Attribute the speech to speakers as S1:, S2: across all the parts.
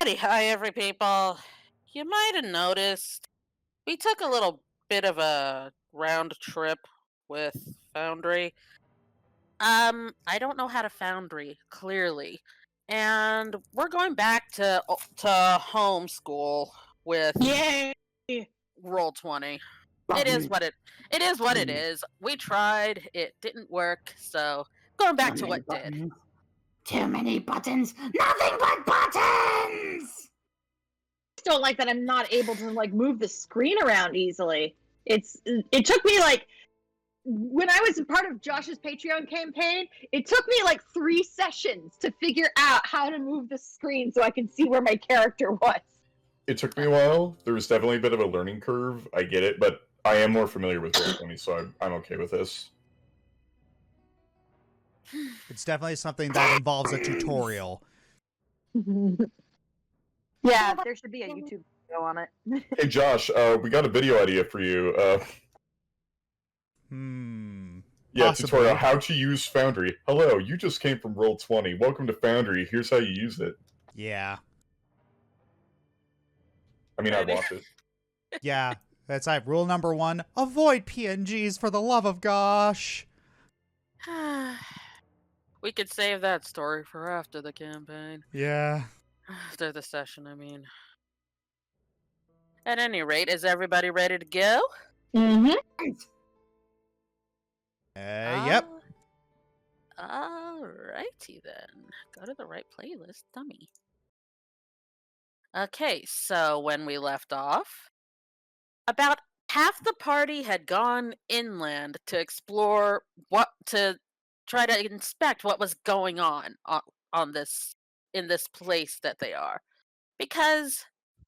S1: Howdy, hi, every people. You might have noticed we took a little bit of a round trip with Foundry. I don't know how to Foundry clearly, and we're going back to home school with
S2: Yay!
S1: Roll20. It is what it is. We tried, it didn't work, so going back to what did.
S3: Too many buttons. Nothing but buttons.
S2: Don't like that I'm not able to move the screen around easily. It took me when I was a part of Josh's Patreon campaign, it took me 3 sessions to figure out how to move the screen so I can see where my character was.
S4: It took me a while. There was definitely a bit of a learning curve. I get it, but I am more familiar with Roll20, so I'm okay with this.
S5: It's definitely something that involves a tutorial.
S2: Yeah, there should be a YouTube video on it.
S4: Hey Josh, we got a video idea for you. Yeah,
S5: Possibly.
S4: tutorial, how to use Foundry. Hello, you just came from Roll20. Welcome to Foundry. Here's how you use it.
S5: Yeah.
S4: I mean, I'd watch it.
S5: Yeah. That's right. Rule number 1, avoid PNGs for the love of gosh.
S1: We could save that story for after the campaign.
S5: Yeah.
S1: After the session, I mean. At any rate, is everybody ready to go?
S2: Mm-hmm.
S5: Yep.
S1: Alrighty then. Go to the right playlist, dummy. Okay, so when we left off, about half the party had gone inland to explore to try to inspect what was going on in this place that they are. Because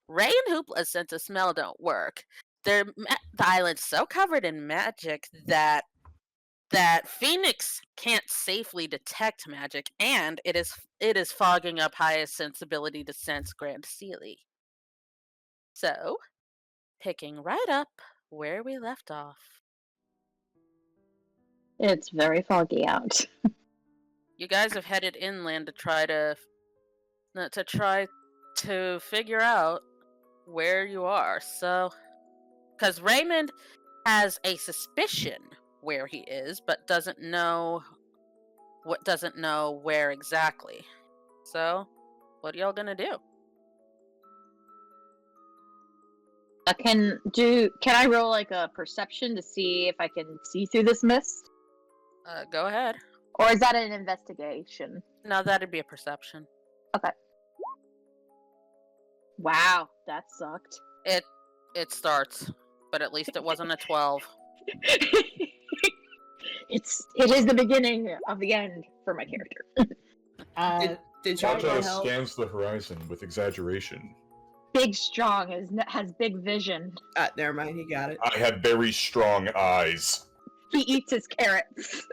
S1: Ray and Hoopla's sense of smell don't work. The island's so covered in magic that Fenix can't safely detect magic, and it is fogging up Hyacinth's ability to sense Grand Sealy. So, picking right up where we left off.
S2: It's very foggy out.
S1: You guys have headed inland to try to figure out where you are. So, because Raymond has a suspicion where he is, but doesn't know where exactly. So, what are y'all gonna do?
S2: Can I roll a perception to see if I can see through this mist?
S1: Go ahead.
S2: Or is that an investigation?
S1: No, that'd be a perception.
S2: Okay. Wow, that sucked.
S1: It starts, but at least it wasn't a 12.
S2: It is the beginning of the end for my character.
S6: Did y'all
S4: Fata
S6: help?
S4: scans the horizon with exaggeration.
S2: Big Strong has big vision.
S6: Never mind, he got it.
S4: I have very strong eyes.
S2: He eats his carrots.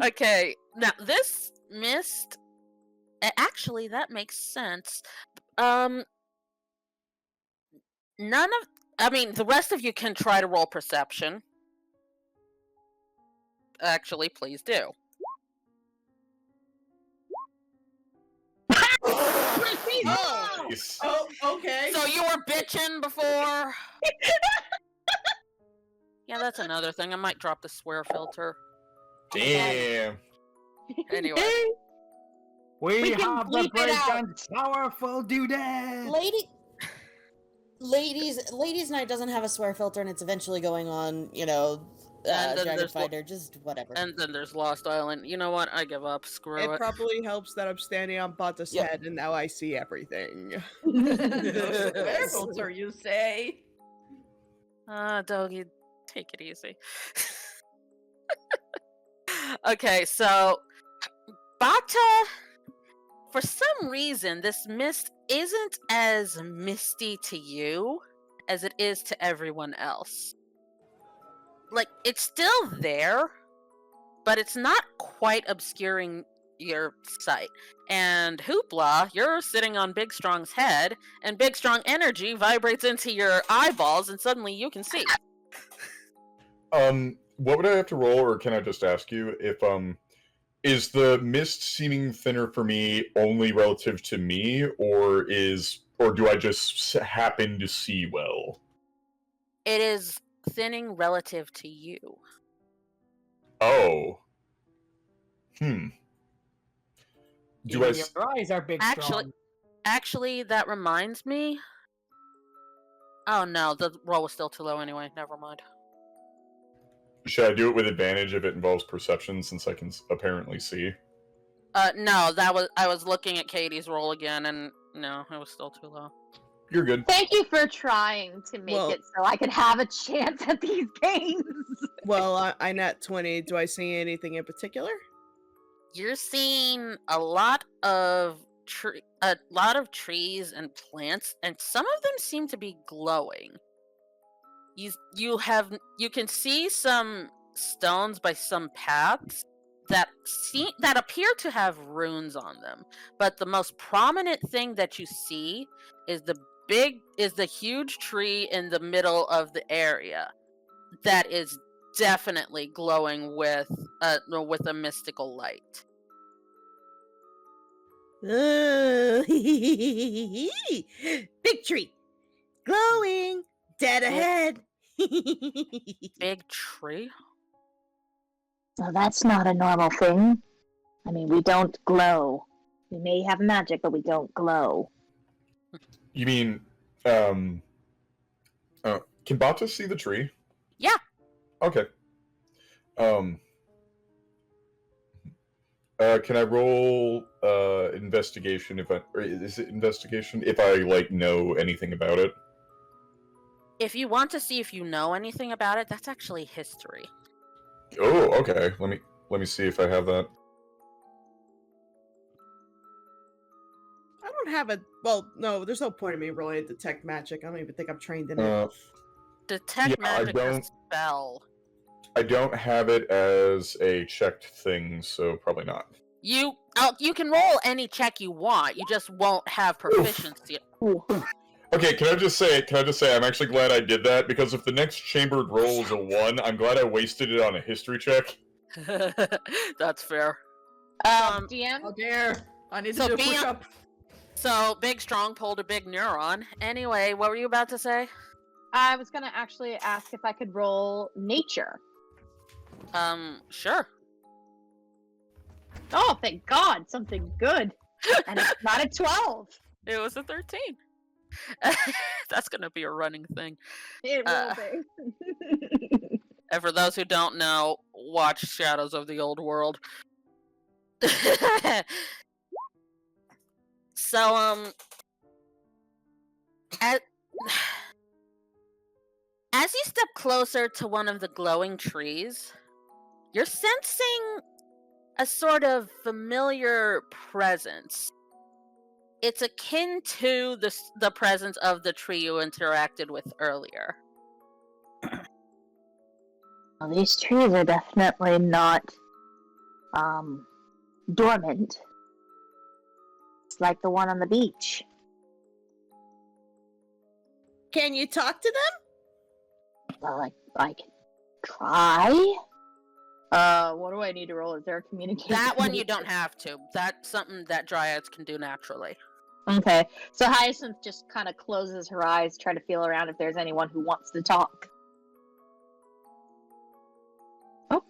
S1: Okay, now this mist, actually that makes sense. The rest of you can try to roll perception. Actually, please do.
S4: Nice.
S6: Oh, okay.
S1: So you were bitching before? Yeah, that's another thing. I might drop the swear filter.
S4: Damn.
S1: Anyway.
S3: We
S2: can
S3: have the
S2: bleep it
S3: great
S2: out.
S3: and powerful doodad.
S7: Ladies Night doesn't have a swear filter, and it's eventually going on,
S1: And then
S7: Dragon
S1: there's
S7: Fighter, just whatever.
S1: And then there's Lost Island. You know what? I give up. Screw
S6: It
S1: it.
S6: probably helps that I'm standing on Bata's
S7: Yep.
S6: head, and now I see everything.
S8: Swear filter, you say?
S1: Dogi, take it easy. Okay, so Bata, for some reason, this mist isn't as misty to you as it is to everyone else. It's still there, but it's not quite obscuring your sight. And Hoopla, you're sitting on Big Strong's head, and Big Strong energy vibrates into your eyeballs, and suddenly you can see.
S4: What would I have to roll, or can I just ask you if is the mist seeming thinner for me only relative to me, or do I just happen to see well?
S1: It is thinning relative to you.
S4: Oh. Do
S3: Even your eyes are big strong.
S1: Actually, that reminds me. Oh no, the roll was still too low anyway. Never mind.
S4: Should I do it with advantage if it involves perception, since I can apparently see?
S1: No, I was looking at Katie's roll again, and no, it was still too low.
S4: You're good.
S2: Thank you for trying to make it so I could have a chance at these games.
S6: Well, I nat 20. Do I see anything in particular?
S1: You're seeing a lot of trees and plants, and some of them seem to be glowing. You can see some stones by some paths that appear to have runes on them, but the most prominent thing that you see is the huge tree in the middle of the area that is definitely glowing with a mystical light.
S7: Big tree, glowing, dead ahead.
S1: Big tree?
S2: Well, that's not a normal thing. I mean, we don't glow. We may have magic, but we don't glow.
S4: You mean, can Bata see the tree?
S1: Yeah.
S4: Okay. Can I roll investigation is it investigation if I know anything about it?
S1: If you want to see if you know anything about it, that's actually history.
S4: Oh, okay. Let me see if I have that.
S6: I don't have a. Well, no, there's no point in me rolling to detect magic. I don't even think I'm trained in it.
S1: Detect magic is a spell.
S4: I don't have it as a checked thing, so probably not.
S1: You can roll any check you want. You just won't have proficiency.
S4: Okay, can I just say I'm actually glad I did that, because if the next chambered roll is a 1, I'm glad I wasted it on a history check.
S1: That's fair.
S2: DM?
S8: Oh dear. I need to do a push-up.
S1: So, Big Strong pulled a big neuron. Anyway, what were you about to say?
S2: I was gonna actually ask if I could roll nature.
S1: Sure.
S2: Oh, thank God, something good. And it's not a 12.
S1: It was a 13. That's gonna be a running thing.
S2: It will be.
S1: And for those who don't know, watch Shadows of the Old World. So, as you step closer to one of the glowing trees, you're sensing a sort of familiar presence. It's akin to the presence of the tree you interacted with earlier.
S2: Well, these trees are definitely not dormant. It's like the one on the beach.
S7: Can you talk to them?
S2: Well, I can try. What do I need to roll? Is there a communication?
S1: That one you don't have to. That's something that dryads can do naturally.
S2: Okay, so Hyacinth just kind of closes her eyes, try to feel around if there's anyone who wants to talk. Oh.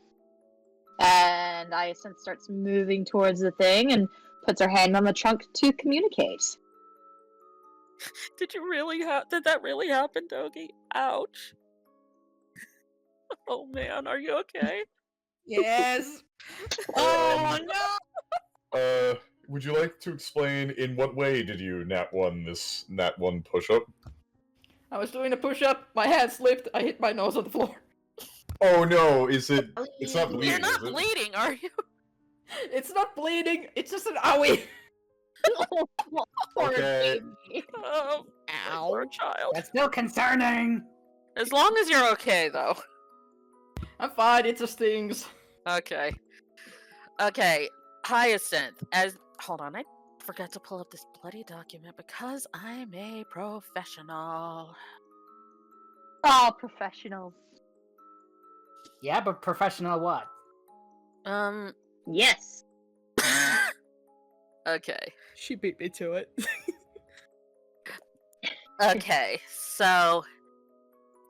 S2: And Hyacinth starts moving towards the thing and puts her hand on the trunk to communicate.
S1: Did that really happen, Dogi? Ouch. Oh man, are you okay?
S8: Yes. Oh no.
S4: Would you like to explain in what way did you nat 1 push-up?
S8: I was doing a push-up, my hand slipped, I hit my nose on the floor.
S4: Oh no, it's not bleeding,
S1: You're not
S4: is it?
S1: bleeding, are you?
S8: It's not bleeding, it's just an owie.
S4: Okay.
S1: Oh,
S7: Ow.
S1: poor child.
S3: That's still concerning.
S1: As long as you're okay, though.
S8: I'm fine, it just stings.
S1: Okay. Okay, Hyacinth, hold on, I forgot to pull up this bloody document because I'm a professional.
S2: All professionals.
S3: Yeah, but professional what?
S2: Yes.
S1: Okay.
S6: She beat me to it.
S1: Okay. So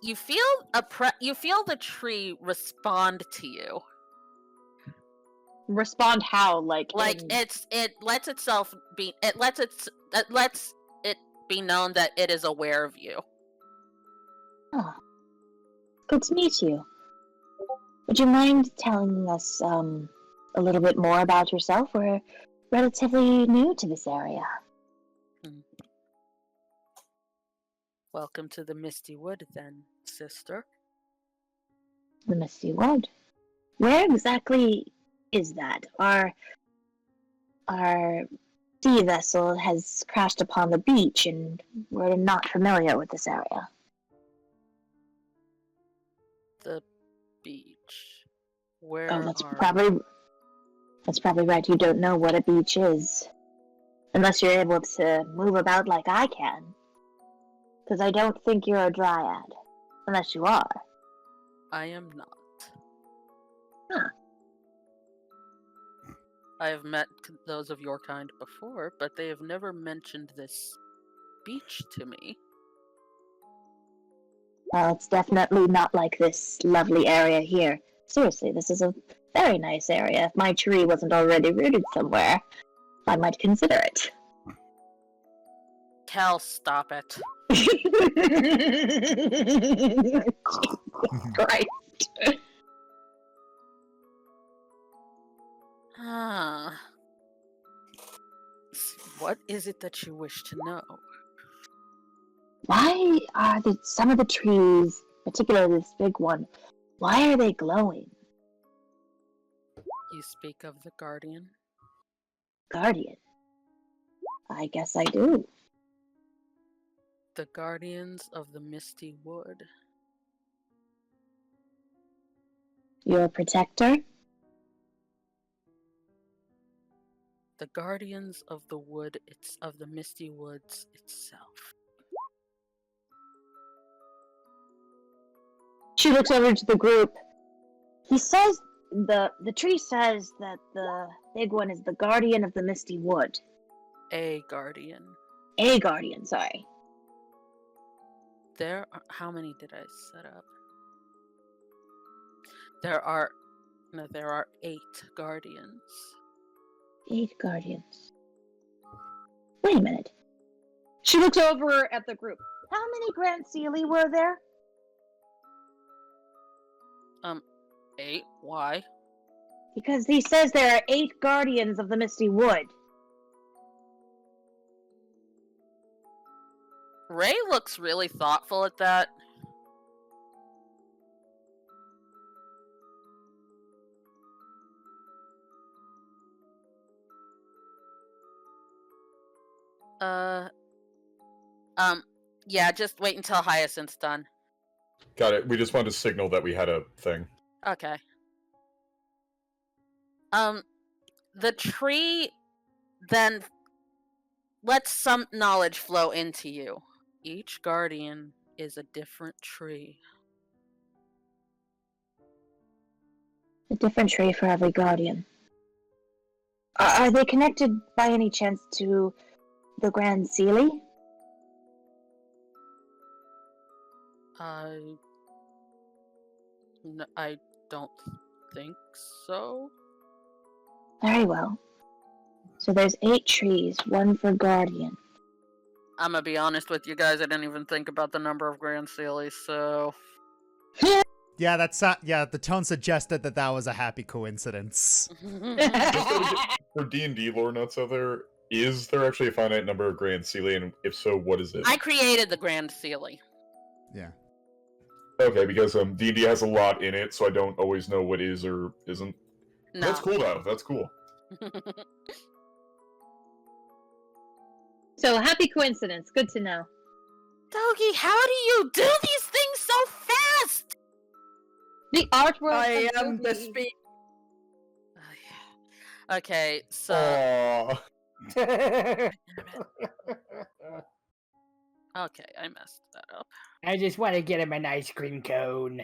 S1: you feel you feel the tree respond to you.
S2: Respond how? Like
S1: it lets itself be it lets it be known that it is aware of you.
S9: Oh, good to meet you. Would you mind telling us a little bit more about yourself? We're relatively new to this area.
S1: Welcome to the Misty Wood, then, sister.
S9: The Misty Wood. Where exactly is that? Our sea vessel has crashed upon the beach, and we're not familiar with this area.
S1: The beach. Where
S9: Oh, that's
S1: are
S9: probably right. You don't know what a beach is, unless you're able to move about like I can. Because I don't think you're a dryad, unless you are.
S1: I am not.
S9: Huh.
S1: I have met those of your kind before, but they have never mentioned this beach to me.
S9: Well, it's definitely not like this lovely area here. Seriously, this is a very nice area. If my tree wasn't already rooted somewhere, I might consider it.
S1: Cal, stop it.
S2: Christ.
S1: Ah. What is it that you wish to know?
S9: Why are some of the trees, particularly this big one, why are they glowing?
S1: You speak of the Guardian?
S9: Guardian. I guess I do.
S1: The Guardians of the Misty Wood.
S9: Your protector?
S1: The Guardians of the Wood, of the Misty Woods itself.
S9: She looks over to the group. He says, the tree says that the big one is the guardian of the Misty Wood.
S1: A Guardian.
S9: A guardian, sorry.
S1: How many did I set up? There are 8 Guardians.
S9: 8 guardians. Wait a minute.
S2: She looks over at the group.
S9: How many Grand Sealy were there?
S1: 8? Why?
S9: Because he says there are 8 guardians of the Misty Wood.
S1: Ray looks really thoughtful at that. Yeah, just wait until Hyacinth's done.
S4: Got it. We just wanted to signal that we had a thing.
S1: Okay. The tree then lets some knowledge flow into you. Each guardian is a different tree.
S9: A different tree for every guardian. Are they connected by any chance to the Grand Sealy?
S1: I don't think so.
S9: Very well. So there's 8 trees, 1 for guardian.
S1: I'm gonna be honest with you guys, I didn't even think about the number of Grand Sealies, so...
S5: Yeah, the tone suggested that was a happy coincidence.
S4: For D&D lore nuts out there, is there actually a finite number of Grand Sealy, and if so, what is it?
S1: I created the Grand Sealy.
S5: Yeah.
S4: Okay, because D&D has a lot in it, so I don't always know what is or isn't.
S1: No.
S4: That's cool, though. That's cool.
S2: So, happy coincidence. Good to know.
S1: Dogi, how do you do these things so fast?
S2: The artwork.
S8: I
S2: of
S8: am the
S2: Dogi.
S8: speed.
S1: Okay, so...
S4: Aww.
S1: Okay, I messed that up.
S3: I just want to get him an ice cream cone.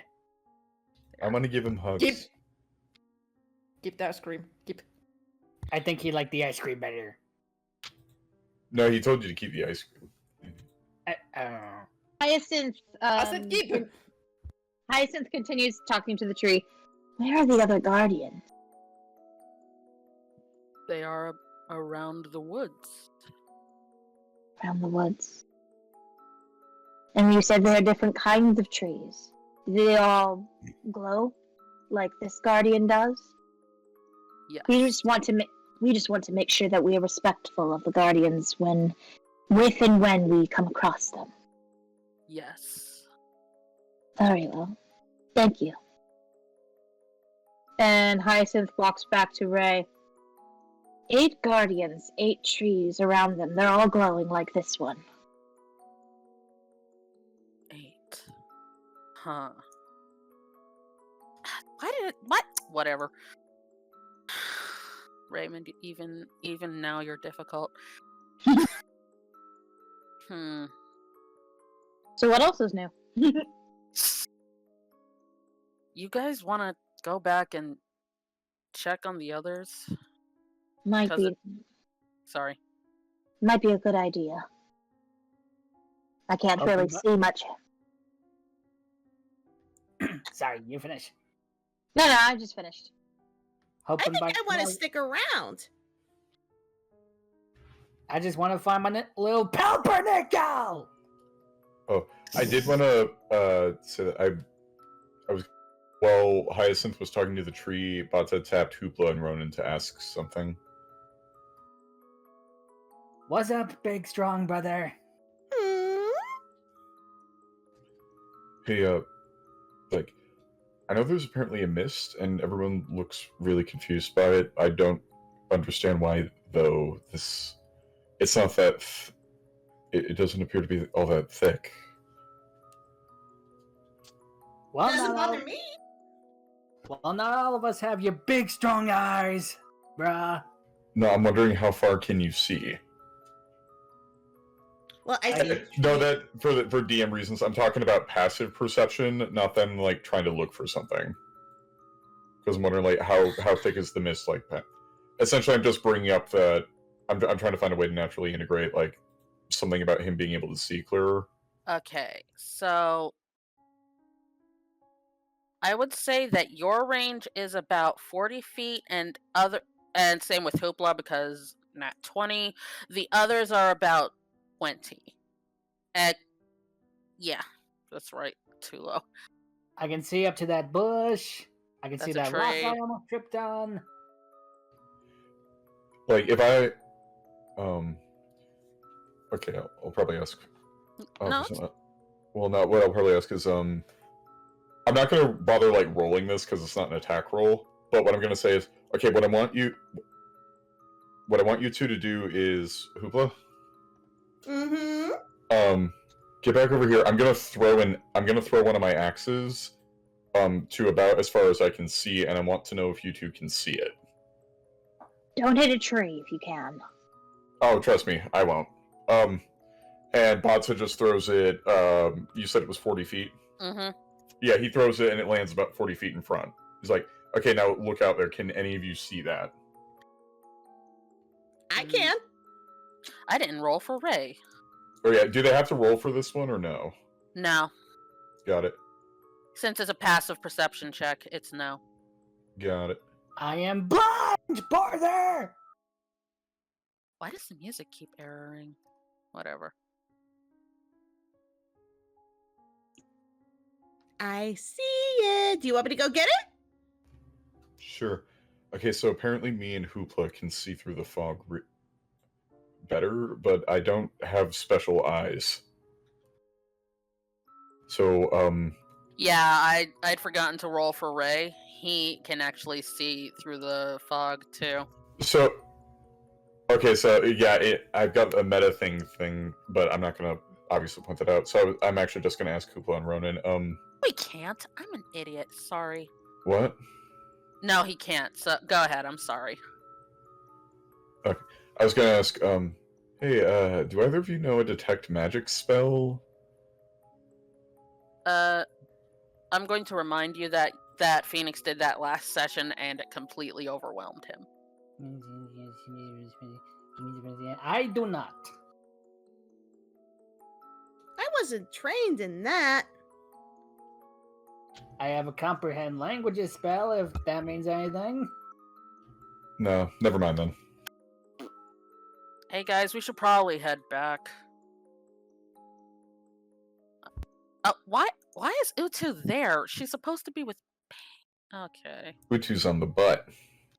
S4: I'm gonna give him hugs.
S8: Keep the ice cream. Keep.
S3: I think he liked the ice cream better.
S4: No, he told you to keep the ice cream.
S2: Hyacinth.
S8: I said keep.
S2: Hyacinth continues talking to the tree.
S9: Where are the other guardians?
S1: They are around the woods.
S9: Around the woods. And you said there are different kinds of trees. Do they all glow like this guardian does?
S1: Yes.
S9: We just want to make sure that we are respectful of the guardians when we come across them.
S1: Yes.
S9: Very well. Thank you.
S2: And Hyacinth walks back to Ray.
S9: 8 guardians, 8 trees around them. They're all glowing like this one.
S1: 8. Huh. Why did it... What? Whatever. Raymond, even now you're difficult.
S2: So what else is new?
S1: You guys want to go back and check on the others?
S9: Might be a good idea. I can't
S3: Open
S9: really
S3: up.
S9: see much.
S3: Sorry, you finish.
S2: No, I just finished.
S6: I
S3: Hoping
S6: think
S3: by
S6: I want to
S3: tomorrow-
S6: stick around.
S3: I just want to find my little pumpernickel!
S4: I did want to say that I was while Hyacinth was talking to the tree, Bata tapped Hoopla and Ronan to ask something.
S3: What's up, big strong brother?
S4: Hey, like, I know there's apparently a mist, and everyone looks really confused by it. I don't understand why, though. It's not that. It doesn't appear to be all that thick.
S3: Well,
S6: Doesn't
S3: not
S6: bother
S3: all,
S6: me.
S3: well, not all of us have your big strong eyes, bruh.
S4: No, I'm wondering how far can you see?
S6: Well, I see.
S4: No, that for DM reasons, I'm talking about passive perception, not them like trying to look for something. Because I'm wondering like how thick is the mist? Like, essentially, I'm just bringing up that I'm trying to find a way to naturally integrate like something about him being able to see clearer.
S1: Okay, so I would say that your range is about 40 feet, and same with Hoopla because not 20. The others are about 20. Yeah, that's right. Too low.
S3: I can see up to that bush. I can see
S1: That's a
S3: that rock
S1: tree.
S3: I almost tripped on.
S4: Like if I, okay, I'll probably ask.
S1: No,
S4: Well, no. What I'll probably ask is, I'm not gonna bother like rolling this because it's not an attack roll. But what I'm gonna say is, okay, what I want you two to do is Hoopla.
S6: Mm-hmm.
S4: Get back over here. I'm gonna throw one of my axes, to about as far as I can see, and I want to know if you two can see it.
S9: Don't hit a tree if you can.
S4: Oh, trust me, I won't. And Bata just throws it. You said it was 40 feet.
S1: Mm-hmm.
S4: Yeah, he throws it and it lands about 40 feet in front. He's like, okay, now look out there. Can any of you see that?
S6: I can.
S1: I didn't roll for Ray.
S4: Oh yeah, do they have to roll for this one or no?
S1: No.
S4: Got it.
S1: Since it's a passive perception check, it's no.
S4: Got it.
S3: I am blind, brother!
S1: Why does the music keep erroring? Whatever.
S6: I see it. Do you want me to go get it?
S4: Sure. Okay, so apparently me and Hoopla can see through the fog better, but I don't have special eyes. So,
S1: Yeah, I'd forgotten to roll for Ray. He can actually see through the fog too.
S4: So, okay, so yeah, I've got a meta thing, but I'm not gonna obviously point that out. So I'm actually just gonna ask Hoopla and Ronan.
S1: We can't. I'm an idiot. Sorry.
S4: What?
S1: No, he can't. So go ahead. I'm sorry.
S4: Okay. I was gonna ask, hey, do either of you know a detect magic spell?
S1: I'm going to remind you that that Phoenix did that last session and it completely overwhelmed him.
S3: I do not.
S6: I wasn't trained in that.
S3: I have a comprehend languages spell, if that means anything.
S4: No, never mind then.
S1: Hey guys, we should probably head back. Why is Utu there? She's supposed to be with... Okay.
S4: Utu's on the butt.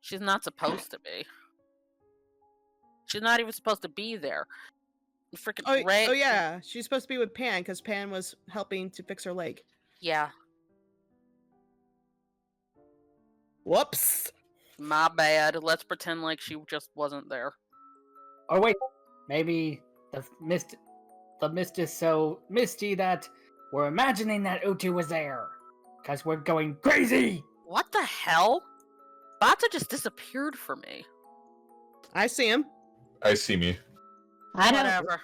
S1: She's not supposed to be. She's not even supposed to be there. Freaking
S6: Oh yeah, she's supposed to be with Panne because Panne was helping to fix her leg.
S1: Yeah.
S6: Whoops.
S1: My bad. Let's pretend like she just wasn't there.
S3: Or wait, maybe the mist is so misty that we're imagining that Utu was there. Because we're going crazy!
S1: What the hell? Bata just disappeared for me.
S6: I see him.
S4: I see me.
S9: I don't.
S1: Whatever.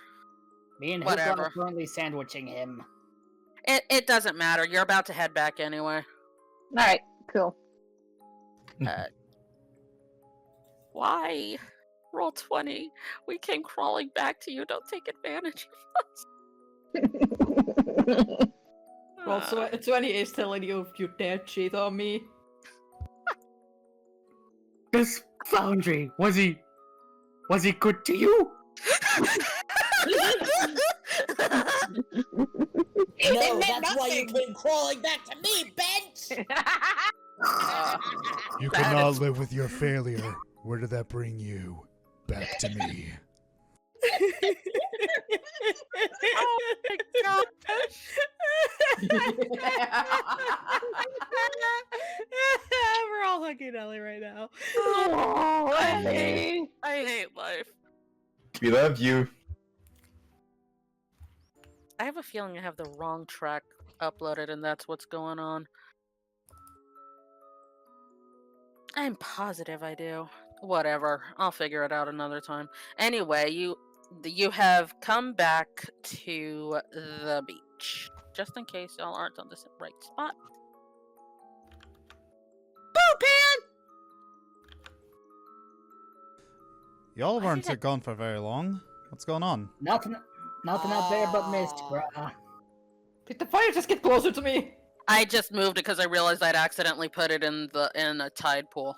S3: Me and Hoopla
S1: Whatever.
S3: are currently sandwiching him.
S1: It doesn't matter. You're about to head back anyway.
S9: Alright, cool.
S1: Why? Roll 20. We came crawling back to you. Don't take advantage of us.
S8: Roll 20 is telling you you dare cheat on me.
S3: This Foundry, was he good to you?
S7: No, that's why you came crawling back to me, bench!
S5: You
S1: That
S5: cannot
S1: is-
S5: live with your failure. Where did that bring you? Back to me.
S1: Oh my god.
S6: We're all hugging Ellie right now.
S2: Oh,
S1: I hate life.
S4: We love you.
S1: I have a feeling I have the wrong track uploaded and that's what's going on. I'm positive I do. Whatever. I'll figure it out another time. Anyway, you have come back to the beach. Just in case y'all aren't on the right spot.
S6: Boo, Pan!
S5: Y'all
S1: I
S5: weren't
S1: think
S5: gone for very long. What's going on?
S3: Nothing out there but mist, bruh.
S8: Did the fire just get closer to me?
S1: I just moved it because I realized I'd accidentally put it in a tide pool.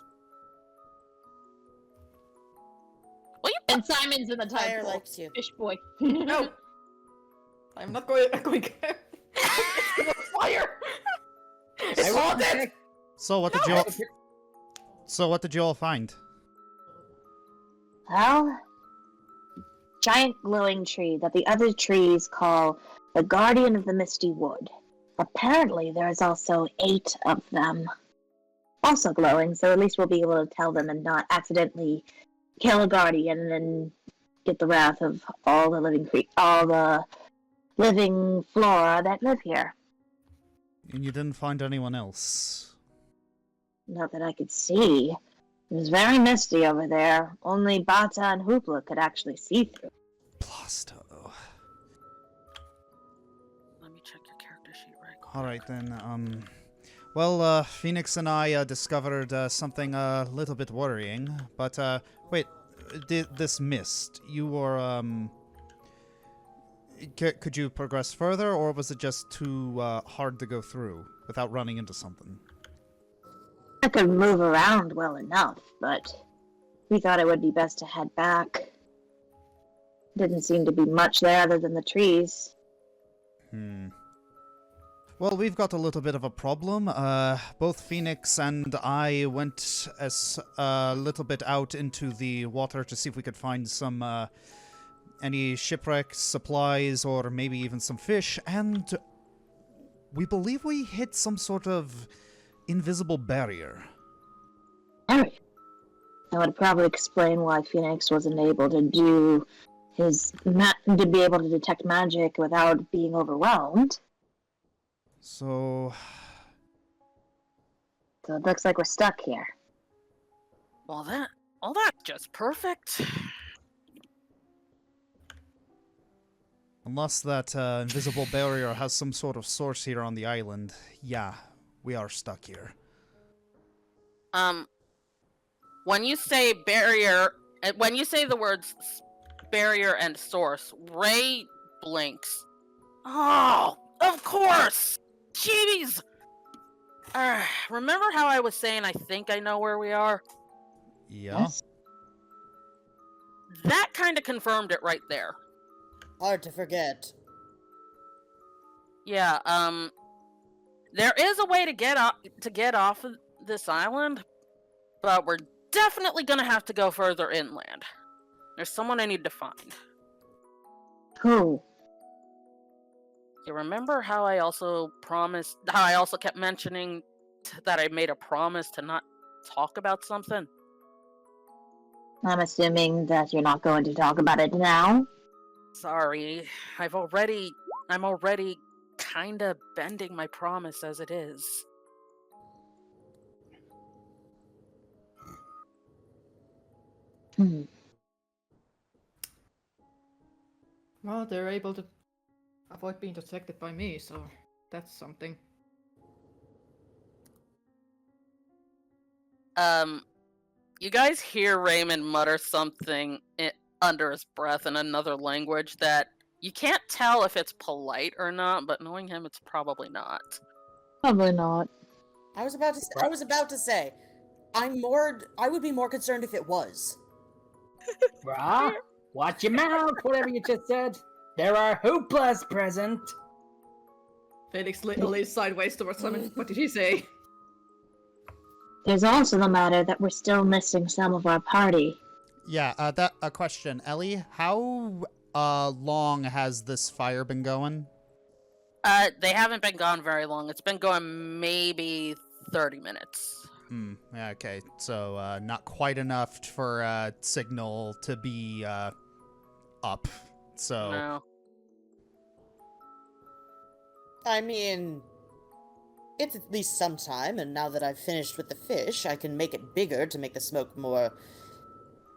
S1: Will you
S2: and Simon's in the
S7: Fire
S2: tide pool.
S7: likes you.
S2: Fish boy.
S8: No. I'm not going. Fire! It's haunted!
S5: So what did you all? So what did you all find?
S9: Well, giant glowing tree that the other trees call the guardian of the misty wood. Apparently, there is also 8 of them, also glowing. So at least we'll be able to tell them and not accidentally kill a guardian and get the wrath of all the living flora that live here.
S5: And you didn't find anyone else.
S9: Not that I could see. It was very misty over there. Only Bata and Hoopla could actually see through.
S5: Blasto.
S1: Let me check your character sheet right quick.
S5: Alright then, well, Phoenix and I discovered something a little bit worrying, but, wait, this mist, you were, could you progress further, or was it just too, hard to go through without running into something?
S9: I could move around well enough, but we thought it would be best to head back. Didn't seem to be much there other than the trees.
S5: Well, we've got a little bit of a problem. Both Phoenix and I went a little bit out into the water to see if we could find some, any shipwrecks, supplies, or maybe even some fish, and we believe we hit some sort of invisible barrier.
S9: That would probably explain why Phoenix wasn't able to do to be able to detect magic without being overwhelmed.
S5: So
S9: it looks like we're stuck here.
S1: Well, that's just perfect.
S5: unless that invisible barrier has some sort of source here on the island, yeah, we are stuck here.
S1: When you say barrier, when you say the words barrier and source, Ray blinks. Oh, of course! Jeez! Remember how I was saying I think I know where we are?
S5: Yeah.
S9: Yes.
S1: That kind of confirmed it right there.
S7: Hard to forget.
S1: Yeah, there is a way to get off of this island, but we're definitely gonna have to go further inland. There's someone I need to find.
S9: Who?
S1: You remember how I also kept mentioning that I made a promise to not talk about something?
S9: I'm assuming that you're not going to talk about it now.
S1: Sorry, I'm already kinda bending my promise as it is.
S9: Hmm.
S8: Well, they're able to avoid being detected by me, so that's something.
S1: You guys hear Raymond mutter something under his breath in another language that you can't tell if it's polite or not, but knowing him, it's probably not.
S9: Probably not.
S7: I was about to say, I would be more concerned if it was.
S3: Bruh, watch your mouth, whatever you just said. There are Hooplas present.
S8: Felix leans sideways towards Simon. What did he say?
S9: There's also the matter that we're still missing some of our party.
S5: Yeah, a question. Ellie, how long has this fire been going?
S1: They haven't been gone very long. It's been going maybe 30 minutes.
S5: Yeah, okay. So, not quite enough for signal to be up. So,
S1: No.
S7: I mean, it's at least some time, and now that I've finished with the fish, I can make it bigger to make the smoke more...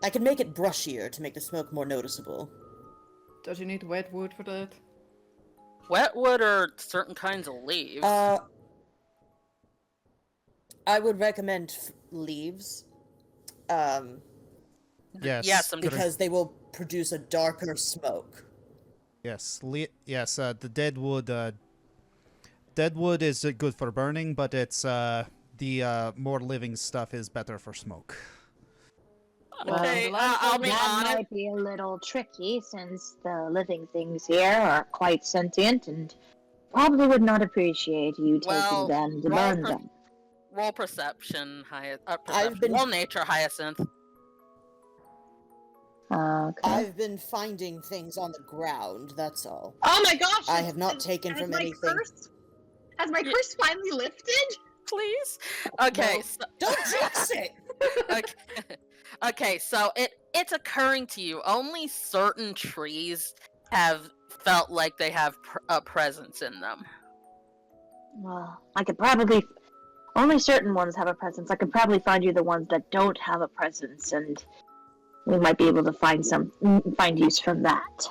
S7: I can make it brushier to make the smoke more noticeable.
S8: Does he need wet wood for that?
S1: Wet wood or certain kinds of leaves?
S7: I would recommend leaves.
S5: yes.
S1: Yes,
S7: Because they will produce a darker smoke.
S5: Yes, the dead wood is good for burning, but it's the more living stuff is better for smoke.
S1: Okay,
S8: Well,
S1: I'll be
S9: That
S1: honest.
S9: might be a little tricky since the living things here are quite sentient and probably would not appreciate you taking them to burn them.
S1: Roll perception,
S7: I've been-
S1: roll nature, Hyacinth.
S9: Okay.
S7: I've been finding things on the ground, that's all.
S2: Oh my gosh!
S7: I have not taken from anything.
S2: Has my curse finally lifted?
S1: Please? Okay,
S7: No.
S1: so,
S7: Don't jinx it!
S1: okay, so it's occurring to you, only certain trees have felt like they have a presence in them.
S9: Well, I could probably... Only certain ones have a presence. I could probably find you the ones that don't have a presence, and we might be able to find use from that.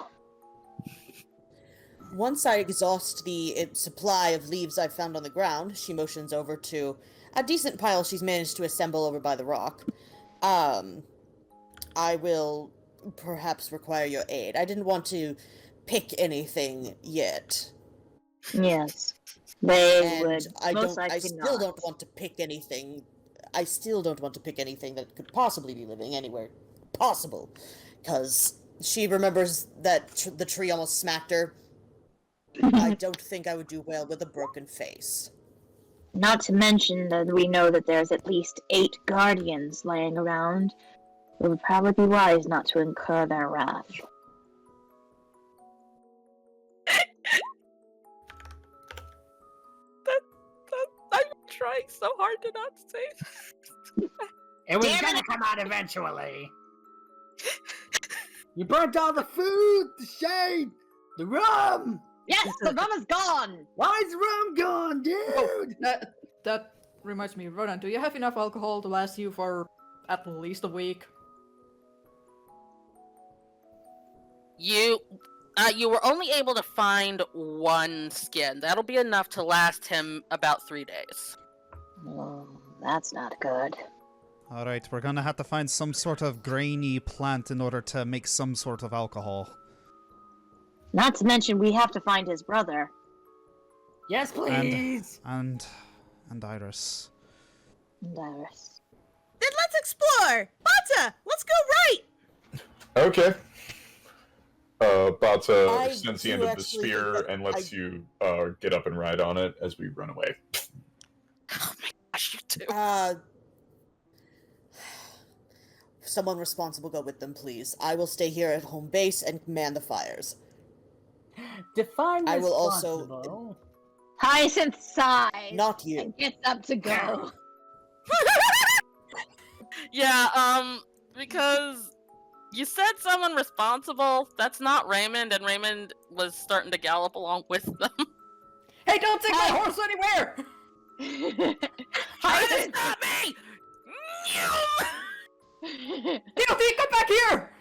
S7: Once I exhaust the supply of leaves I've found on the ground, she motions over to a decent pile she's managed to assemble over by the rock. I will perhaps require your aid. I didn't want to pick anything yet.
S9: Yes. They
S7: And
S9: would most
S7: I
S9: likely
S7: still
S9: not.
S7: don't want to pick anything. I still don't want to pick anything that could possibly be living anywhere possible. Because she remembers that the tree almost smacked her. I don't think I would do well with a broken face.
S9: Not to mention that we know that there's at least 8 guardians laying around. It would probably be wise not to incur their wrath.
S1: I'm trying so hard to not say.
S3: It was
S2: Damn
S3: gonna come out eventually. You burnt all the food, the shade, the rum.
S2: Yes, the rum is gone.
S3: Why is the rum gone, dude?
S8: Oh, that reminds me, Ronan, do you have enough alcohol to last you for at least a week?
S1: You were only able to find one skin. That'll be enough to last him about 3 days.
S9: That's not good.
S5: Alright, we're gonna have to find some sort of grainy plant in order to make some sort of alcohol.
S9: Not to mention, we have to find his brother.
S3: Yes, please.
S5: And Iris.
S9: And Iris.
S6: Then let's explore! Bata, let's go right!
S4: Okay. Bata
S7: I
S4: extends the
S7: do
S4: end of the
S7: actually think
S4: spear
S7: that
S4: and lets
S7: I-
S4: you get up and ride on it as we run away.
S1: Oh my gosh, you two.
S7: Someone responsible go with them, please. I will stay here at home base and man the fires.
S3: Define
S7: I will also-
S3: responsible.
S2: Hyacinth sighs
S7: Not you.
S2: and gets up to go.
S1: Yeah, because you said someone responsible. That's not Raymond, and Raymond was starting to gallop along with them.
S8: Hey, don't take my horse anywhere!
S1: Hyacinth, not me!
S8: Guilty, come back here!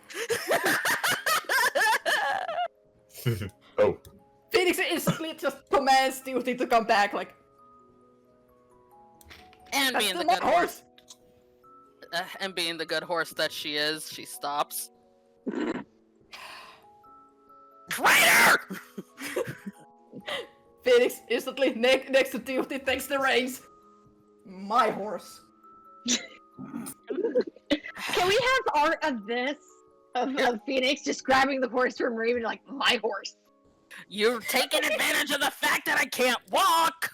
S4: Oh.
S8: Phoenix instantly just commands Guilty to come back, like,
S1: And
S8: that's
S1: being
S8: still
S1: the
S8: my
S1: good
S8: horse!
S1: and being the good horse that she is, she stops. Traitor!
S8: Phoenix instantly next to Guilty takes the reins. My horse.
S2: Can we have art of this? Of Phoenix just grabbing the horse from Raven, like, my horse.
S1: You're taking advantage of the fact that I can't walk!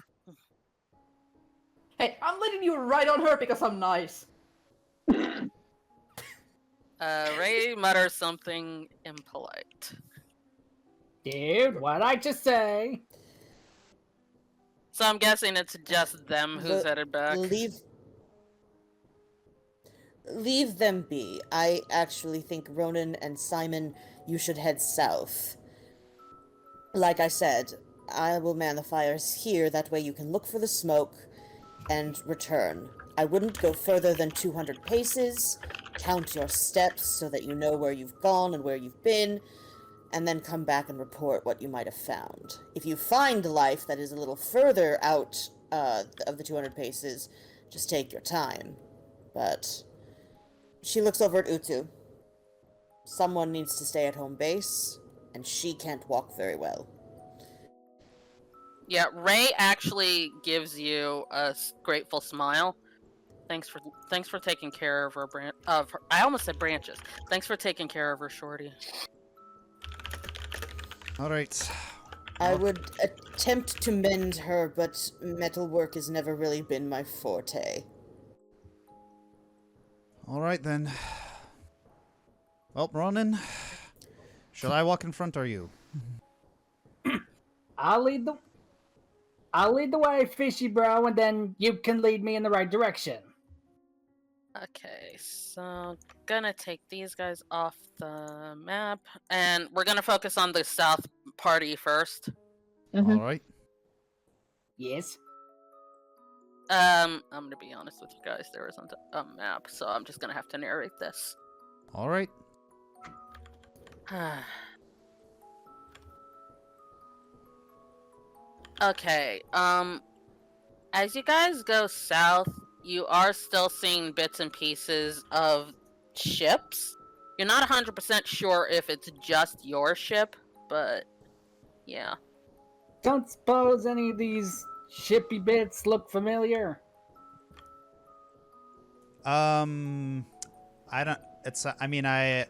S8: Hey, I'm letting you ride on her because I'm nice.
S1: Ray mutters something impolite.
S3: Dude, what'd I just say?
S1: So I'm guessing it's just them who's headed back.
S7: Leave them be. I actually think Ronan and Simon, you should head south. Like I said, I will man the fires here, that way you can look for the smoke and return. I wouldn't go further than 200 paces, count your steps so that you know where you've gone and where you've been, and then come back and report what you might have found. If you find life that is a little further out of the 200 paces, just take your time. But she looks over at Utu. Someone needs to stay at home base, and she can't walk very well.
S1: Yeah, Ray actually gives you a grateful smile. Thanks for taking care of her I almost said branches. Thanks for taking care of her, shorty.
S5: Alright.
S7: I would attempt to mend her, but metalwork has never really been my forte.
S5: Alright then. Well, Ronan, shall I walk in front or you?
S3: I'll lead the way, fishy bro, and then you can lead me in the right direction.
S1: Okay, so gonna take these guys off the map, and we're gonna focus on the south party first.
S5: Alright.
S3: Yes.
S1: I'm gonna be honest with you guys, there isn't a map, so I'm just gonna have to narrate this.
S5: Alright.
S1: Okay, as you guys go south, you are still seeing bits and pieces of ships. You're not 100% sure if it's just your ship, but yeah.
S3: Don't suppose any of these shippy bits look familiar?
S5: I don't. It's. I mean,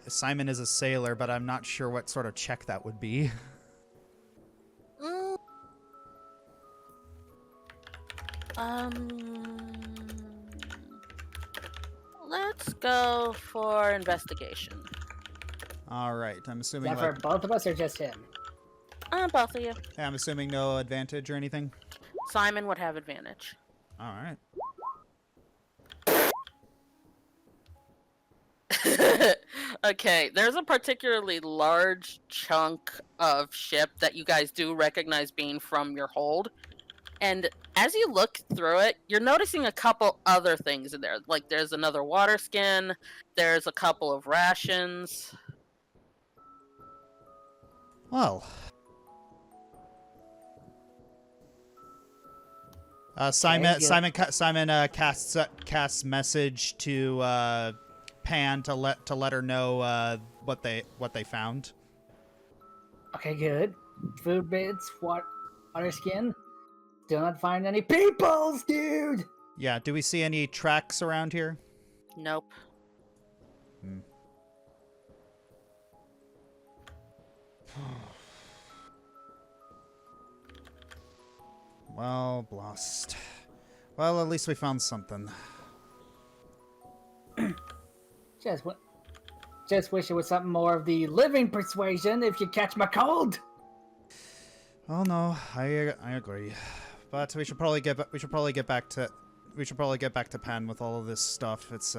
S5: Simon is a sailor, but I'm not sure what sort of check that would be.
S1: Let's go for investigation.
S5: All right. I'm
S3: Is
S5: assuming.
S3: that for both of us or just him?
S1: Both of you.
S5: Yeah, I'm assuming no advantage or anything.
S1: Simon would have advantage.
S5: All right.
S1: Okay, there's a particularly large chunk of ship that you guys do recognize being from your hold. And as you look through it, you're noticing a couple other things in there. Like there's another water skin, there's a couple of rations.
S5: Well. Simon
S3: Okay, good.
S5: casts message to Pan to let her know what they found.
S3: Okay, good. Food bits, water skin. Still not find any peoples, dude!
S5: Yeah, do we see any tracks around here?
S1: Nope.
S5: Well, blast. Well, at least we found something.
S3: Just wish it was something more of the living persuasion, if you catch my cold.
S5: Oh no, I agree. But we should probably get back to Pan with all of this stuff. It's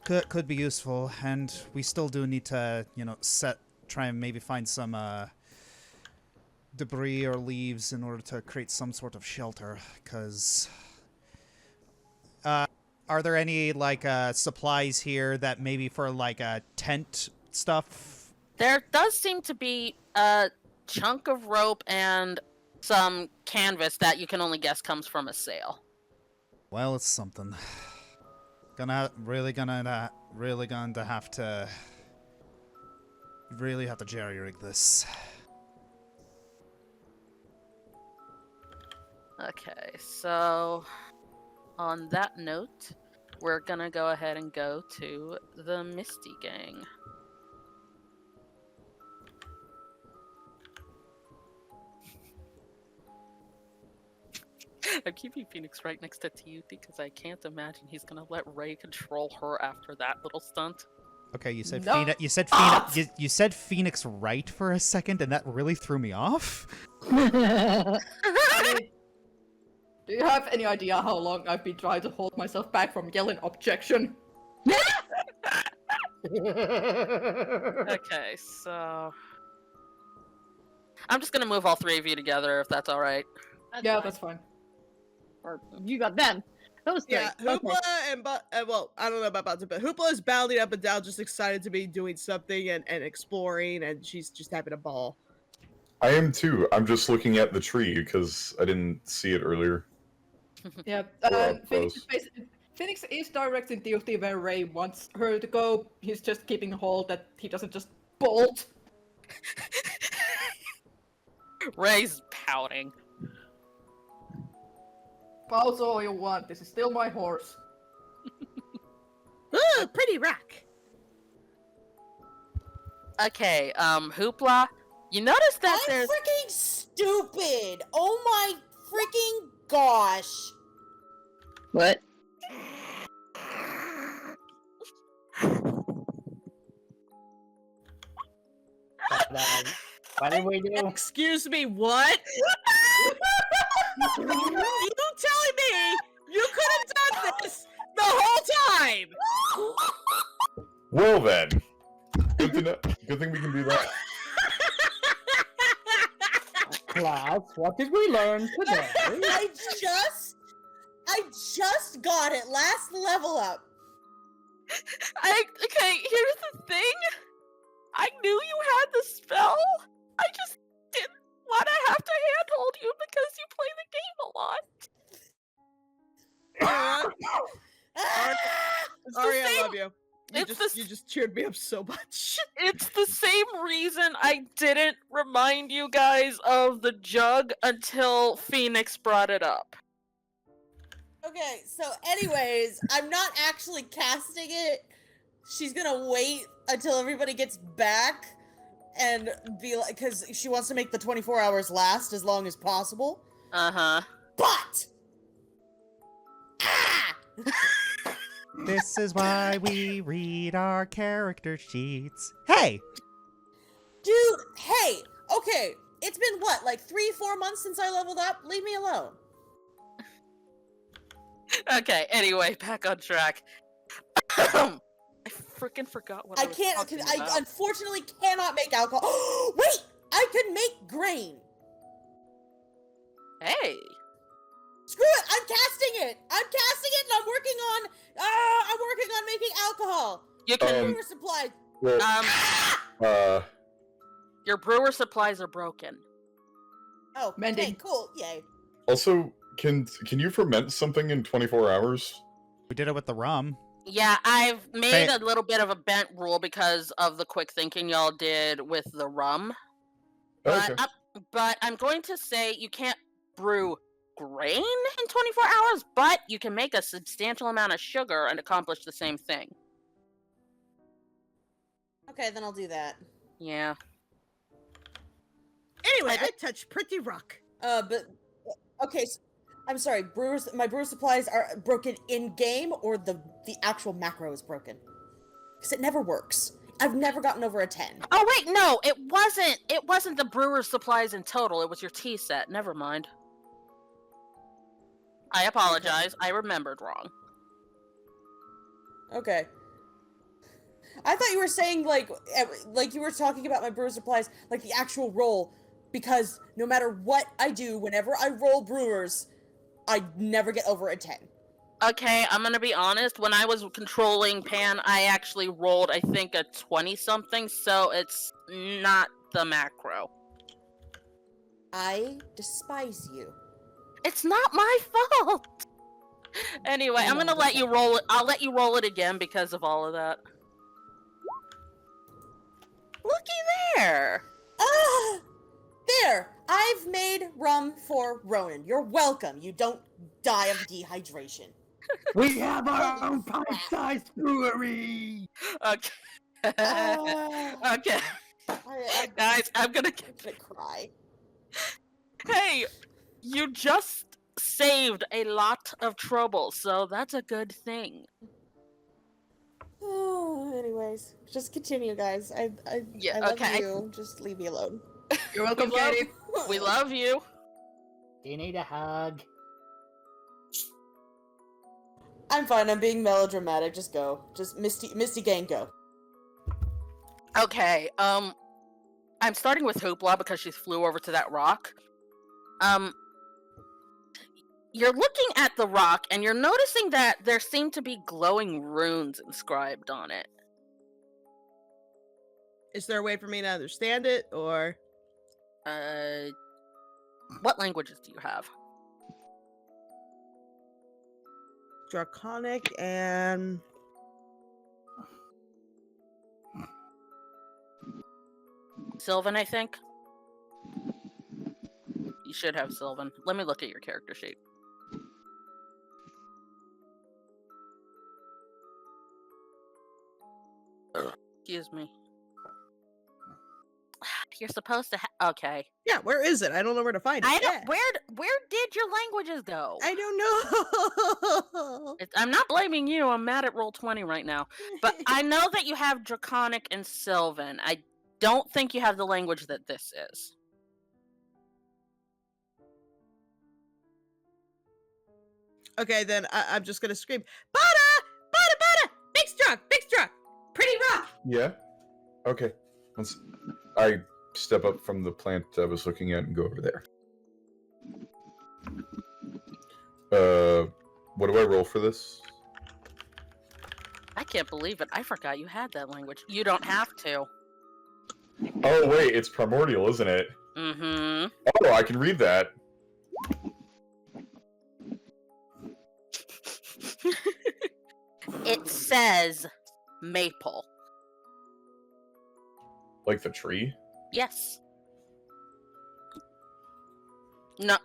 S5: could be useful, and we still do need to, try and maybe find some debris or leaves in order to create some sort of shelter, because are there any supplies here that maybe for tent stuff?
S1: There does seem to be a chunk of rope and some canvas that you can only guess comes from a sail.
S5: Well, it's something. Really have to jerry-rig this.
S1: Okay, so on that note, we're gonna go ahead and go to the Misty gang. I'm keeping Fenix right next to Tiyuti because I can't imagine he's gonna let Ray control her after that little stunt.
S5: Okay, you said
S8: No.
S5: You said Phoenix. You said Phoenix right for a second, and that really threw me off.
S8: I mean, do you have any idea how long I've been trying to hold myself back from yelling objection?
S1: Okay, so I'm just gonna move all three of you together if that's all right.
S8: That's fine.
S2: Or you got them. Those three.
S6: Yeah,
S2: Okay.
S6: Hoopla and well, I don't know about Bata, but Hoopla is bounding up and down, just excited to be doing something and exploring, and she's just having a ball.
S4: I am too. I'm just looking at the tree because I didn't see it earlier.
S8: Yeah,
S4: We're up
S8: Phoenix,
S4: close.
S8: Phoenix is directing duty where Ray wants her to go. He's just keeping hold that he doesn't just bolt.
S1: Ray's pouting.
S8: Pout all you want, this is still my horse.
S6: Ooh, pretty rock.
S1: Okay, Hoopla, you notice that
S7: I'm
S1: there's
S7: freaking stupid! Oh my freaking gosh!
S2: What?
S3: What did we do?
S6: Excuse me, what? You telling me you could have done this the whole time?
S4: Well then, good to know. Good thing we can do that.
S3: Class, what did we learn today?
S7: I just got it. Last level up.
S1: Okay, here's the thing. I knew you had the spell. I just didn't want to have to handhold you because you play the game a lot.
S6: Ari, I
S1: same-
S6: love you. You just cheered me up so much.
S1: It's the same reason I didn't remind you guys of the jug until Phoenix brought it up.
S7: Okay, so anyways, I'm not actually casting it. She's gonna wait until everybody gets back and be like, because she wants to make the 24 hours last as long as possible.
S1: Uh-huh.
S7: But
S5: This is why we read our character sheets. Hey!
S7: dude, hey, okay, it's been what, like 3-4 months since I leveled up? Leave me alone.
S1: Okay, anyway, back on track. I freaking forgot what I was talking about.
S7: I unfortunately cannot make alcohol. Wait, I can make grain.
S1: Hey!
S7: Screw it, I'm casting it. I'm casting it, and I'm working on making alcohol.
S1: You can,
S7: Brewer supply.
S4: Well,
S1: your brewer supplies are broken.
S7: Oh,
S8: Mending.
S7: okay, cool, yay.
S4: also, can you ferment something in 24 hours?
S5: We did it with the rum.
S1: Yeah, I've made
S5: Hey.
S1: a little bit of a bent rule because of the quick thinking y'all did with the rum. But,
S4: Okay.
S1: but I'm going to say you can't brew grain in 24 hours, but you can make a substantial amount of sugar and accomplish the same thing.
S7: Okay, then I'll do that.
S1: Yeah.
S6: Anyway, I touched pretty rock.
S7: But okay, so, I'm sorry. My brewer supplies are broken in game, or the actual macro is broken, because it never works. I've never gotten over a 10.
S1: Oh wait, no, it wasn't. It wasn't the brewer's supplies in total. It was your tea set. Never mind. I apologize. I remembered wrong.
S7: Okay. I thought you were saying like you were talking about my brewer supplies, like the actual roll, because no matter what I do, whenever I roll brewers, I never get over a 10.
S1: Okay, I'm gonna be honest. When I was controlling Pan, I actually rolled, I think, a 20-something, so it's not the macro.
S7: I despise you.
S1: It's not my fault! Anyway, I'm gonna let you roll it. I'll let you roll it again because of all of that. Looky there!
S7: Ah! There! I've made rum for Ronan. You're welcome. You don't die of dehydration.
S3: We have our own pint-sized brewery!
S1: Okay. Okay.
S7: I
S1: Guys, I'm gonna
S7: cry.
S1: Hey, you just saved a lot of trouble, so that's a good thing.
S7: Oh, anyways, just continue, guys. I love
S1: okay.
S7: you. Just leave me alone.
S8: You're welcome, Katie.
S1: We love you.
S3: Do you need a hug?
S7: I'm fine. I'm being melodramatic. Just go. Just Misty gang, go.
S1: Okay, I'm starting with Hoopla because she flew over to that rock. You're looking at the rock and you're noticing that there seem to be glowing runes inscribed on it.
S6: Is there a way for me to understand it, or?
S1: What languages do you have?
S6: Draconic and...
S1: Sylvan, I think? You should have Sylvan. Let me look at your character sheet. Excuse me. You're supposed to okay.
S6: Yeah, where is it? I don't know where to find it.
S1: I don't.
S6: Yeah.
S1: Where did your languages go?
S6: I don't know.
S1: I'm not blaming you. I'm mad at Roll20 right now. But I know that you have Draconic and Sylvan. I don't think you have the language that this is.
S6: Okay, then I'm just gonna scream, Bata! Bata! Bata! Big straw! Big straw! Pretty rock!
S4: Yeah. Okay. I step up from the plant I was looking at and go over there. What do I roll for this?
S1: I can't believe it. I forgot you had that language. You don't have to.
S4: Oh wait, it's primordial, isn't it?
S1: Mm-hmm.
S4: Oh, I can read that.
S1: It says maple.
S4: Like the tree?
S1: Yes. No.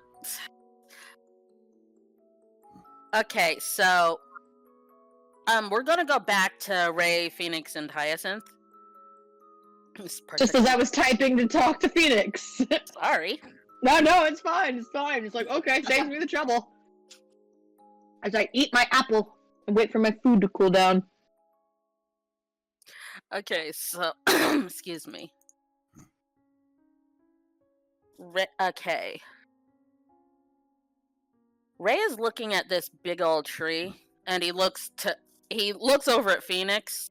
S1: Okay, so we're gonna go back to Ray, Fenix, and Hyacinth.
S2: Just as I was typing to talk to Phoenix.
S1: Sorry.
S2: No, it's fine. It's fine. It's like, okay, saves me the trouble. As I eat my apple and wait for my food to cool down.
S1: Okay, so excuse me. Okay. Ray is looking at this big old tree, and he looks over at Fenix,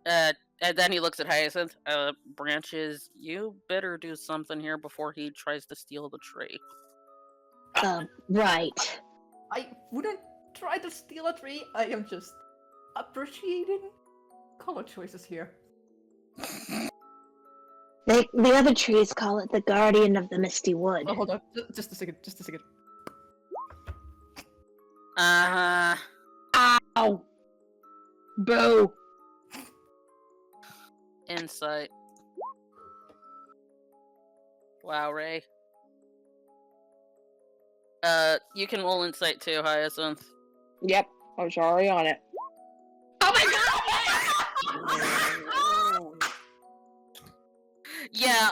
S1: and then he looks at Hyacinth. Branches, you better do something here before he tries to steal the tree.
S9: Right.
S8: I wouldn't try to steal a tree. I am just appreciating color choices here.
S9: The other trees call it the guardian of the misty wood.
S8: Oh, hold on. Just a second.
S2: Ow! Boo!
S1: Insight. Wow, Ray. You can roll insight too, Hyacinth.
S2: Yep, I was already on it. Oh my god!
S1: Yeah,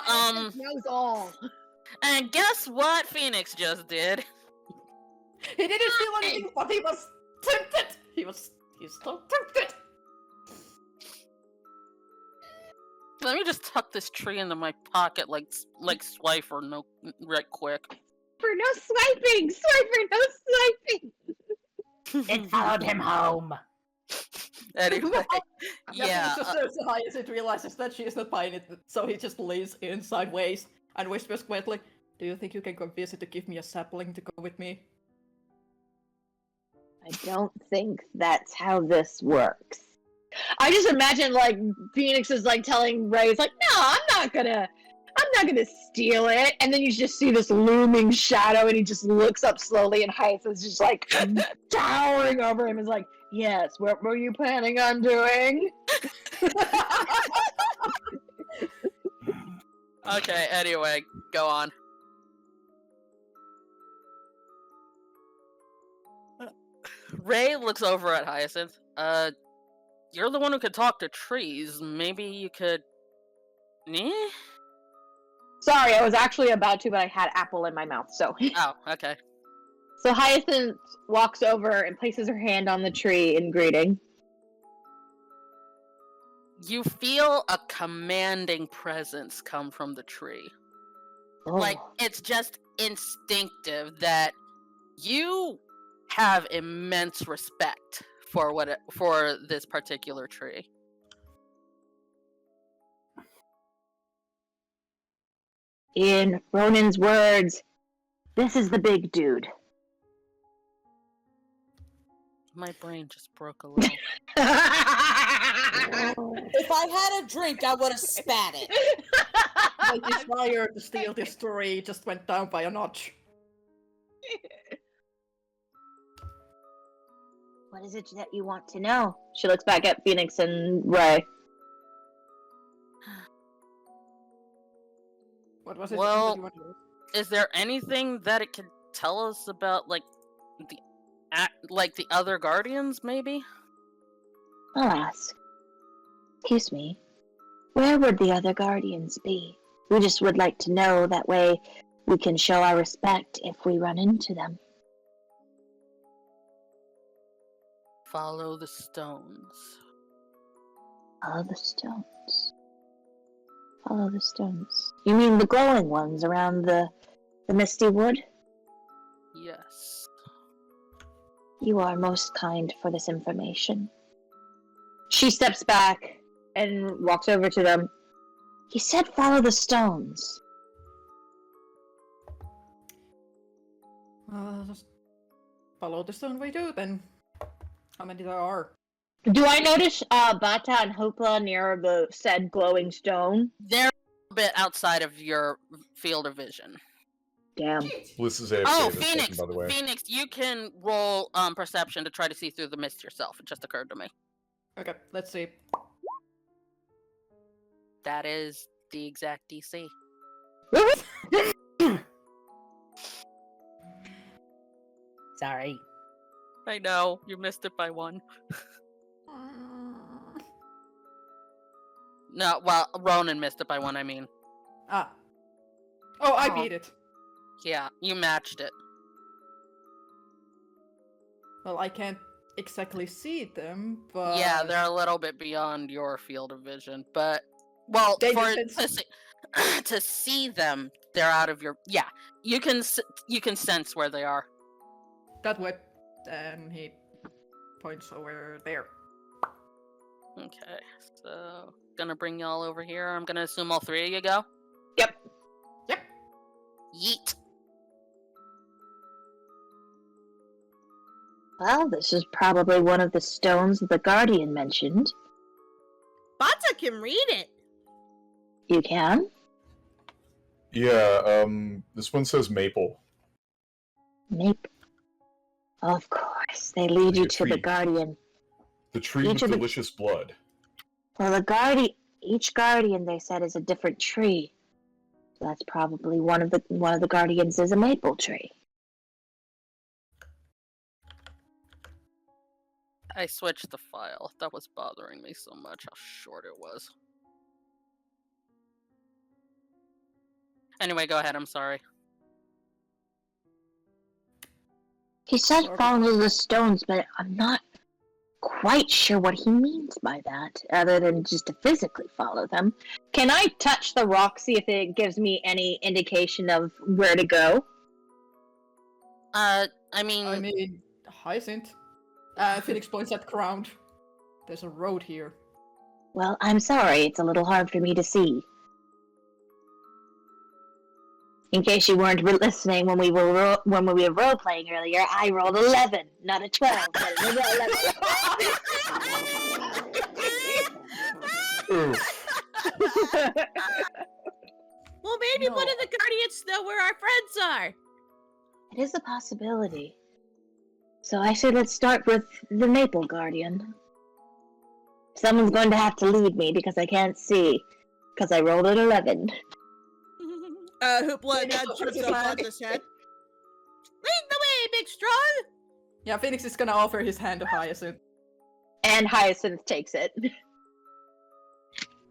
S2: Knows all.
S1: and guess what Phoenix just did?
S8: He didn't feel anything, but he was tempted. He's so tempted.
S1: Let me just tuck this tree into my pocket like Swifer right quick.
S2: For no swiping! Swiper, no swiping!
S3: It followed him home.
S1: Anyway, yeah.
S8: Just so Hyacinth realizes that she is not buying it, so he just lays in sideways and whispers quietly, "Do you think you can convince it to give me a sapling to go with me?"
S2: I don't think that's how this works. I just imagine like Phoenix is like telling Ray, it's like, no, I'm not gonna steal it. And then you just see this looming shadow, and he just looks up slowly, and Hyacinth's just like towering over him. Is like, yes, what were you planning on doing?
S1: Okay, anyway, go on. Ray looks over at Hyacinth. You're the one who could talk to trees. Maybe you could... Eh?
S2: Sorry, I was actually about to, but I had apple in my mouth, so.
S1: Oh, okay.
S2: So Hyacinth walks over and places her hand on the tree in greeting.
S1: You feel a commanding presence come from the tree.
S2: Oh.
S1: Like, it's just instinctive that you have immense respect for this particular tree.
S9: In Ronan's words, this is the big dude.
S1: My brain just broke a little.
S7: If I had a drink, I would have spat it.
S8: My desire to steal this story just went down by a notch.
S9: What is it that you want to know?
S2: She looks back at Phoenix and Ray.
S8: What was it?
S1: Well,
S8: that you wanted to know?
S1: Is there anything that it could tell us about, like the other guardians, maybe?
S9: I'll ask. Excuse me. Where would the other guardians be? We just would like to know, that way we can show our respect if we run into them.
S1: Follow the stones.
S9: Follow the stones. Follow the stones. You mean the glowing ones around the misty wood?
S1: Yes.
S9: You are most kind for this information.
S2: She steps back and walks over to them.
S9: He said follow the stones.
S8: Just follow the stone we do, then. How many there are?
S2: Do I notice Bata and Hoopla near the said glowing stone?
S1: They're a bit outside of your field of vision.
S2: Damn.
S4: Bliss is AFK
S1: Oh,
S4: this
S1: Phoenix!
S4: second, by the way.
S1: Phoenix, you can roll perception to try to see through the mist yourself. It just occurred to me.
S8: Okay, let's see.
S1: That is the exact DC.
S3: Sorry.
S1: I know, you missed it by one. No, well, Ronan missed it by one, I mean.
S8: Ah. Oh, I
S1: Oh.
S8: beat it.
S1: Yeah, you matched it.
S8: Well, I can't exactly see them, but...
S1: Yeah, they're a little bit beyond your field of vision, but... Well,
S8: They
S1: for
S8: didn't-
S1: to see them, they're out of your... Yeah, you can sense where they are.
S8: That way. Then he points over there.
S1: Okay, so... Gonna bring y'all over here. I'm gonna assume all three of you go.
S2: Yep.
S8: Yep.
S1: Yeet.
S9: Well, this is probably one of the stones the Guardian mentioned.
S6: Bata can read it.
S9: You can?
S4: Yeah, this one says maple.
S9: Maple. Of course, they lead
S4: Like
S9: you
S4: a
S9: to the
S4: tree.
S9: Guardian.
S4: The tree
S9: Each
S4: with
S9: of the-
S4: delicious blood.
S9: Well, each Guardian, they said, is a different tree. So that's probably one of the Guardians is a maple tree.
S1: I switched the file. That was bothering me so much how short it was. Anyway, go ahead. I'm sorry.
S9: He said
S8: Sorry.
S9: follow the stones, but I'm not quite sure what he means by that, other than just to physically follow them.
S2: Can I touch the rock, see if it gives me any indication of where to go?
S1: I
S8: I
S1: mean,
S8: mean, Hyacinth. Phoenix points at ground. There's a road here.
S9: Well, I'm sorry, it's a little hard for me to see. In case you weren't listening when we were role playing earlier, I rolled 11, not a 12, but it was 11.
S4: Oof.
S6: Well, maybe one
S8: No.
S6: of the Guardians know where our friends are.
S9: It is a possibility. So I say let's start with the Maple Guardian. Someone's going to have to lead me because I can't see. Because I rolled an 11.
S6: Hoopla
S8: Phoenix
S6: nudged
S8: offers his
S6: herself on
S8: hand.
S6: the shed. Lead the way, Big Strong!
S8: Yeah, Phoenix is gonna offer his hand to Hyacinth.
S2: And Hyacinth takes it.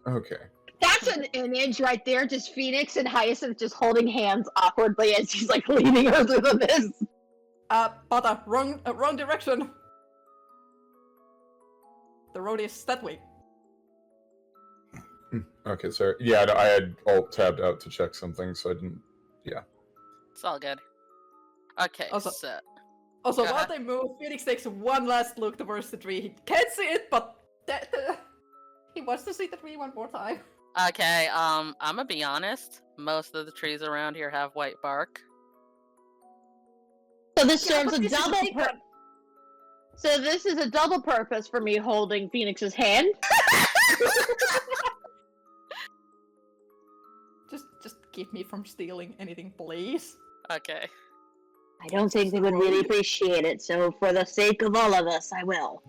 S4: Okay.
S2: That's an image right there, just Phoenix and Hyacinth just holding hands awkwardly as he's like leading her through the mist.
S8: Bata, wrong direction. The road is that way.
S4: Okay, sorry. Yeah, I had alt tabbed out to check something, so I didn't.
S1: it's all good. Okay,
S8: Also-
S1: so
S8: Also,
S1: Go
S8: while
S1: ahead.
S8: they move, Phoenix takes one last look towards the tree. He can't see it, but he wants to see the tree one more time.
S1: okay, I'm gonna be honest. Most of the trees around here have white bark.
S2: So this
S8: Yeah,
S2: serves
S8: but
S2: a
S8: this is a
S2: double
S8: big one.
S2: So this is a double purpose for me holding Phoenix's hand.
S8: Just keep me from stealing anything, please.
S1: Okay.
S9: I don't think they would really appreciate it, so for the sake of all of us, I will.